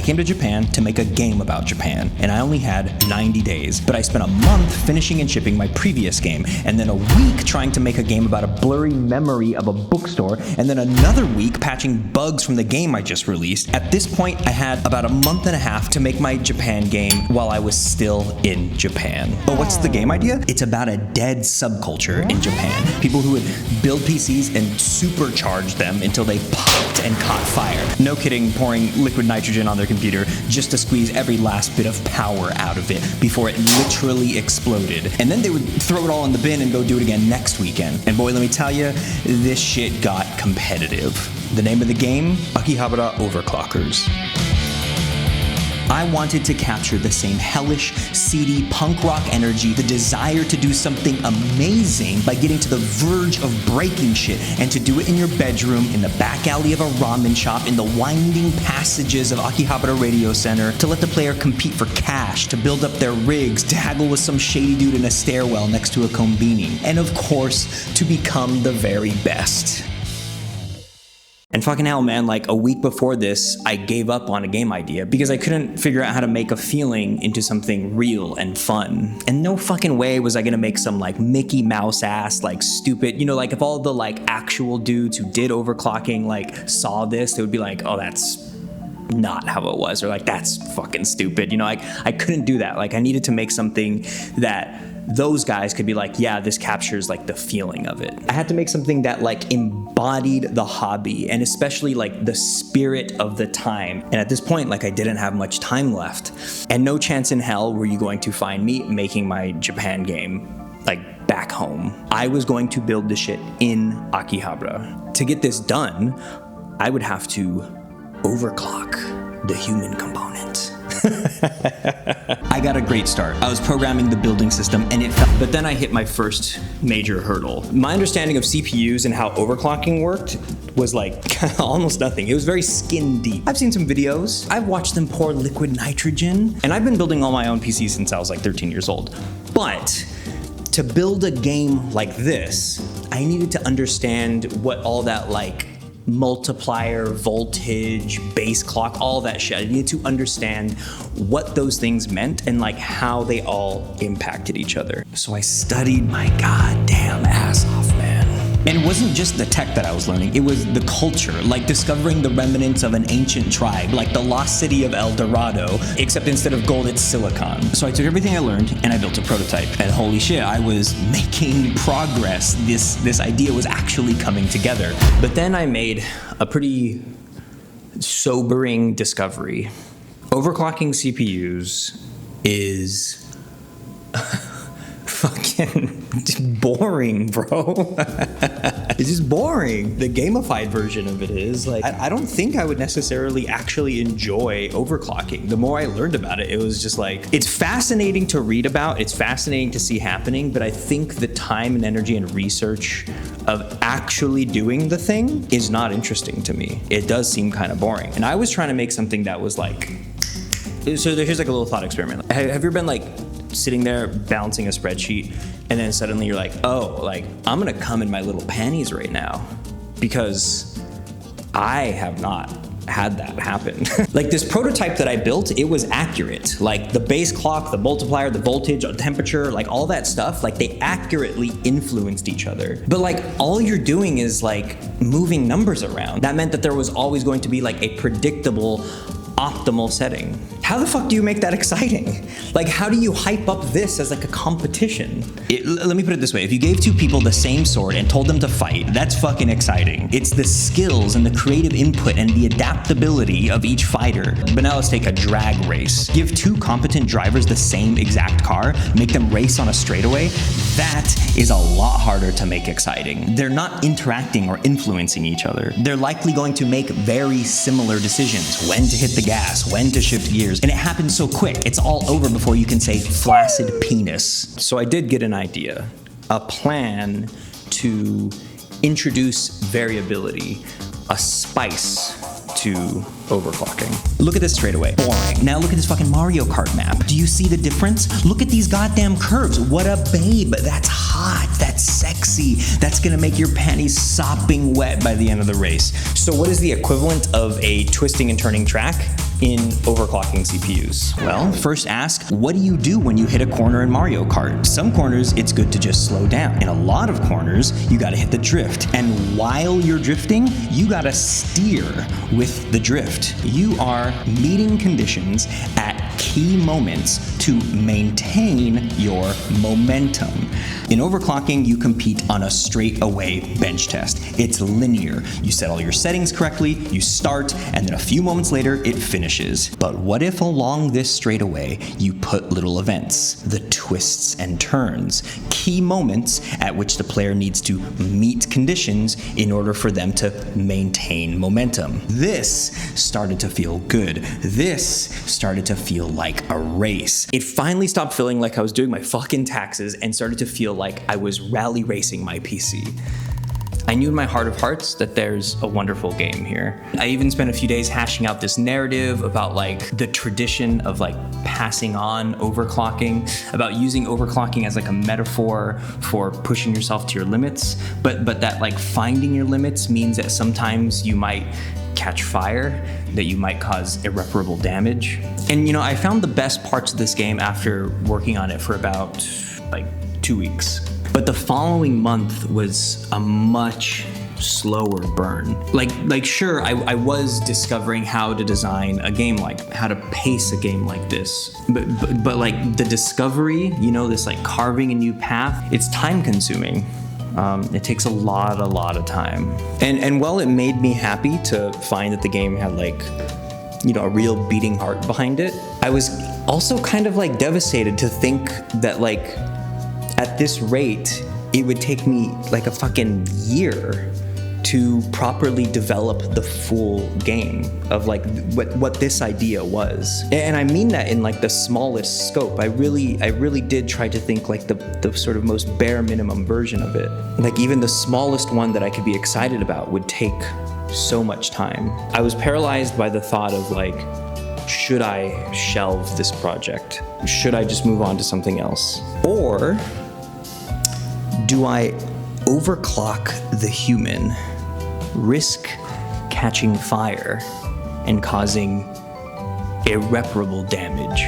came to Japan to make a game about Japan, and I only had 90 days, but I spent a month finishing and shipping my previous game, and then a week trying to make a game about a blurry memory of a bookstore, and then another week patching bugs from the game I just released. At this point, I had about a month and a half to make my Japan game while I was still in Japan. But what's the game idea? It's about a dead subculture in Japan. People who would build PCs and supercharge them until they popped and caught fire. No kidding, pouring liquid nitrogen on their computer just to squeeze every last bit of power out of it before it literally exploded. And then they would throw it all in the bin and go do it again next weekend. And boy, let me tell you, this shit got competitive. The name of the game? Akihabara Overclockers. I wanted to capture the same hellish, seedy, punk rock energy, the desire to do something amazing by getting to the verge of breaking shit, and to do it in your bedroom, in the back alley of a ramen shop, in the winding passages of Akihabara Radio Center, to let the player compete for cash, to build up their rigs, to haggle with some shady dude in a stairwell next to a kombini, and of course, to become the very best. And fucking hell, man, like a week before this, I gave up on a game idea because I couldn't figure out how to make a feeling into something real and fun. And no fucking way was I gonna make some like Mickey Mouse ass, like stupid, you know, like if all the like actual dudes who did overclocking like saw this, they would be like, oh, that's not how it was, or like, that's fucking stupid. You know, like I couldn't do that. Like I needed to make something that those guys could be like, yeah, this captures like the feeling of it. I had to make something that like embodied the hobby and especially like the spirit of the time. And at this point, like I didn't have much time left, and no chance in hell were you going to find me making my Japan game like back home. I was going to build this shit in Akihabara. To get this done, I would have to overclock the human component. I got a great start. I was programming the building system and it felt, but then I hit my first major hurdle. My understanding of CPUs and how overclocking worked was like almost nothing. It was very skin deep. I've seen some videos. I've watched them pour liquid nitrogen, and I've been building all my own PCs since I was like 13 years old. But to build a game like this, I needed to understand what all that like multiplier, voltage, base clock, all that shit. I needed to understand what those things meant and like how they all impacted each other. So I studied my goddamn ass off, man. And it wasn't just the tech that I was learning, it was the culture, like discovering the remnants of an ancient tribe, like the lost city of El Dorado, except instead of gold, it's silicon. So I took everything I learned and I built a prototype. And holy shit, I was making progress. This idea was actually coming together. But then I made a pretty sobering discovery. Overclocking CPUs is fucking boring, bro. It's just boring. The gamified version of it is like, I don't think I would necessarily actually enjoy overclocking. The more I learned about it, it was just like, it's fascinating to read about, it's fascinating to see happening, but I think the time and energy and research of actually doing the thing is not interesting to me. It does seem kind of boring. And I was trying to make something that was like, so here's like a little thought experiment. Have you ever been like sitting there balancing a spreadsheet and then suddenly you're like, oh, like I'm gonna come in my little panties right now because I have not had that happen. Like this prototype that I built, it was accurate. Like the base clock, the multiplier, the voltage, the temperature, like all that stuff, like they accurately influenced each other. But like all you're doing is like moving numbers around. That meant that there was always going to be like a predictable optimal setting. How the fuck do you make that exciting? Like, how do you hype up this as like a competition? Let me put it this way. If you gave two people the same sword and told them to fight, that's fucking exciting. It's the skills and the creative input and the adaptability of each fighter. But now let's take a drag race. Give two competent drivers the same exact car, make them race on a straightaway. That is a lot harder to make exciting. They're not interacting or influencing each other. They're likely going to make very similar decisions. When to hit the gas, when to shift gears. And it happens so quick, it's all over before you can say flaccid penis. So I did get an idea, a plan to introduce variability, a spice to overclocking. Look at this straight away. Boring. Now look at this fucking Mario Kart map. Do you see the difference? Look at these goddamn curves. What a babe. That's hot. That's sexy. That's gonna make your panties sopping wet by the end of the race. So what is the equivalent of a twisting and turning track? in overclocking CPUs? Well, first ask, what do you do when you hit a corner in Mario Kart? Some corners, it's good to just slow down. In a lot of corners, you gotta hit the drift. And while you're drifting, you gotta steer with the drift. You are meeting conditions at key moments to maintain your momentum. In overclocking, you compete on a straightaway bench test. It's linear. You set all your settings correctly, you start, and then a few moments later, it finishes. But what if along this straightaway, you put little events, the twists and turns, key moments at which the player needs to meet conditions in order for them to maintain momentum. This started to feel good. This started to feel like a race. It finally stopped feeling like I was doing my fucking taxes and started to feel like I was rally racing my PC. I knew in my heart of hearts that there's a wonderful game here. I even spent a few days hashing out this narrative about like the tradition of like passing on overclocking, about using overclocking as like a metaphor for pushing yourself to your limits, but that like finding your limits means that sometimes you might catch fire, that you might cause irreparable damage. And you know, I found the best parts of this game after working on it for about like 2 weeks. But the following month was a much slower burn. Like sure, I was discovering how to design a game like, how to pace a game like this. But like the discovery, you know, this like carving a new path, it's time consuming. It takes a lot of time. And while it made me happy to find that the game had like, you know, a real beating heart behind it, I was also kind of like devastated to think that like, at this rate, it would take me like a fucking year to properly develop the full game of like what this idea was. And I mean that in like the smallest scope. I really did try to think like the sort of most bare minimum version of it. Like even the smallest one that I could be excited about would take so much time. I was paralyzed by the thought of like, should I shelve this project? Should I just move on to something else? Or do I overclock the human, risk catching fire and causing irreparable damage?